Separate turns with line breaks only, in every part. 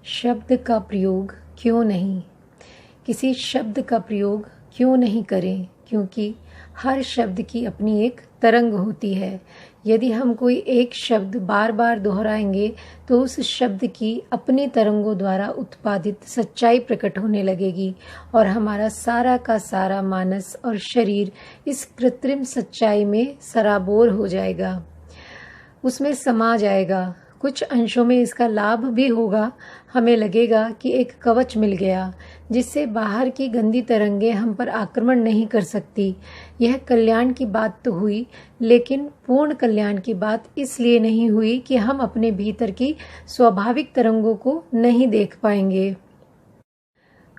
शब्द का प्रयोग क्यों नहीं, किसी शब्द का प्रयोग क्यों नहीं करें, क्योंकि हर शब्द की अपनी एक तरंग होती है। यदि हम कोई एक शब्द बार बार दोहराएंगे तो उस शब्द की अपनी तरंगों द्वारा उत्पादित सच्चाई प्रकट होने लगेगी और हमारा सारा का सारा मानस और शरीर इस कृत्रिम सच्चाई में सराबोर हो जाएगा, उसमें समा जाएगा। कुछ अंशों में इसका लाभ भी होगा। हमें लगेगा कि एक कवच मिल गया जिससे बाहर की गंदी तरंगें हम पर आक्रमण नहीं कर सकती। यह कल्याण की बात तो हुई, लेकिन पूर्ण कल्याण की बात इसलिए नहीं हुई कि हम अपने भीतर की स्वाभाविक तरंगों को नहीं देख पाएंगे।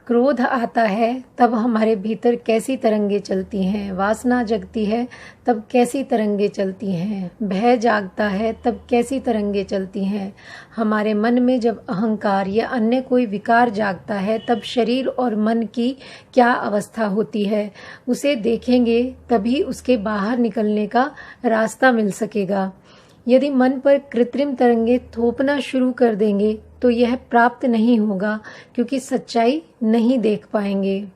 क्रोध आता है तब हमारे भीतर कैसी तरंगे चलती हैं, वासना जगती है तब कैसी तरंगे चलती हैं, भय जागता है तब कैसी तरंगे चलती हैं। हमारे मन में जब अहंकार या अन्य कोई विकार जागता है तब शरीर और मन की क्या अवस्था होती है, उसे देखेंगे तभी उसके बाहर निकलने का रास्ता मिल सकेगा। यदि मन पर कृत्रिम तरंगे थोपना शुरू कर देंगे तो यह प्राप्त नहीं होगा, क्योंकि सच्चाई नहीं देख पाएंगे।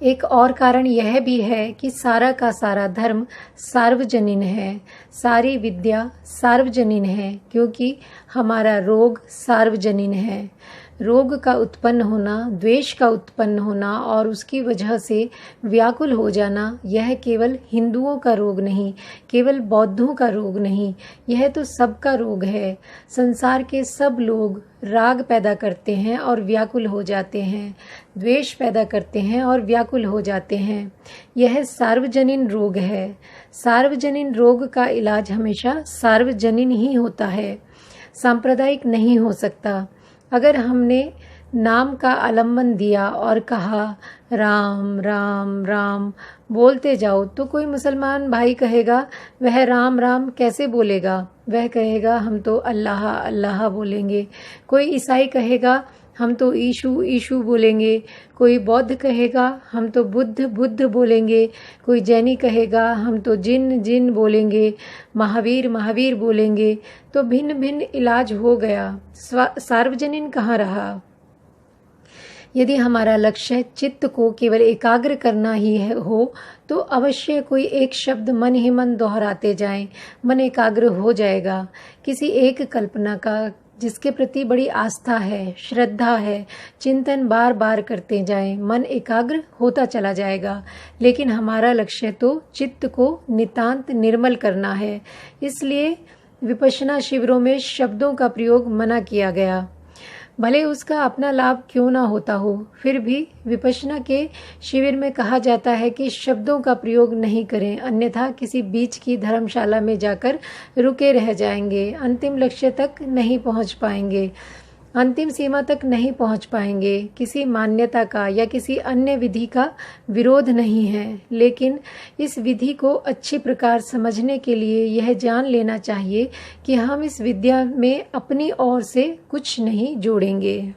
एक और कारण यह भी है कि सारा का सारा धर्म सार्वजनीन है, सारी विद्या सार्वजनीन है, क्योंकि हमारा रोग सार्वजनीन है। रोग का उत्पन्न होना, द्वेष का उत्पन्न होना और उसकी वजह से व्याकुल हो जाना, यह केवल हिंदुओं का रोग नहीं, केवल बौद्धों का रोग नहीं, यह तो सबका रोग है। संसार के सब लोग राग पैदा करते हैं और व्याकुल हो जाते हैं, द्वेष पैदा करते हैं और व्याकुल हो जाते हैं। यह सार्वजनीन रोग है। सार्वजनीन रोग का इलाज हमेशा सार्वजनीन ही होता है, सांप्रदायिक नहीं हो सकता। अगर हमने नाम का आलम्बन दिया और कहा राम राम राम बोलते जाओ, तो कोई मुसलमान भाई कहेगा वह राम राम कैसे बोलेगा, वह कहेगा हम तो अल्लाह अल्लाह बोलेंगे। कोई ईसाई कहेगा हम तो ईशु ईशु बोलेंगे। कोई बौद्ध कहेगा हम तो बुद्ध बुद्ध बोलेंगे। कोई जैनी कहेगा हम तो जिन जिन बोलेंगे, महावीर महावीर बोलेंगे। तो भिन्न भिन्न इलाज हो गया, सार्वजनीन कहाँ रहा। यदि हमारा लक्ष्य चित्त को केवल एकाग्र करना ही हो तो अवश्य कोई एक शब्द मन ही मन दोहराते जाएं, मन एकाग्र हो जाएगा। किसी एक कल्पना का जिसके प्रति बड़ी आस्था है, श्रद्धा है, चिंतन बार बार करते जाएं, मन एकाग्र होता चला जाएगा। लेकिन हमारा लक्ष्य तो चित्त को नितांत निर्मल करना है, इसलिए विपश्यना शिविरों में शब्दों का प्रयोग मना किया गया। भले उसका अपना लाभ क्यों ना होता हो, फिर भी विपश्यना के शिविर में कहा जाता है कि शब्दों का प्रयोग नहीं करें, अन्यथा किसी बीच की धर्मशाला में जाकर रुके रह जाएंगे, अंतिम लक्ष्य तक नहीं पहुंच पाएंगे, अंतिम सीमा तक नहीं पहुंच पाएंगे। किसी मान्यता का या किसी अन्य विधि का विरोध नहीं है, लेकिन इस विधि को अच्छी प्रकार समझने के लिए यह जान लेना चाहिए कि हम इस विद्या में अपनी ओर से कुछ नहीं जोड़ेंगे।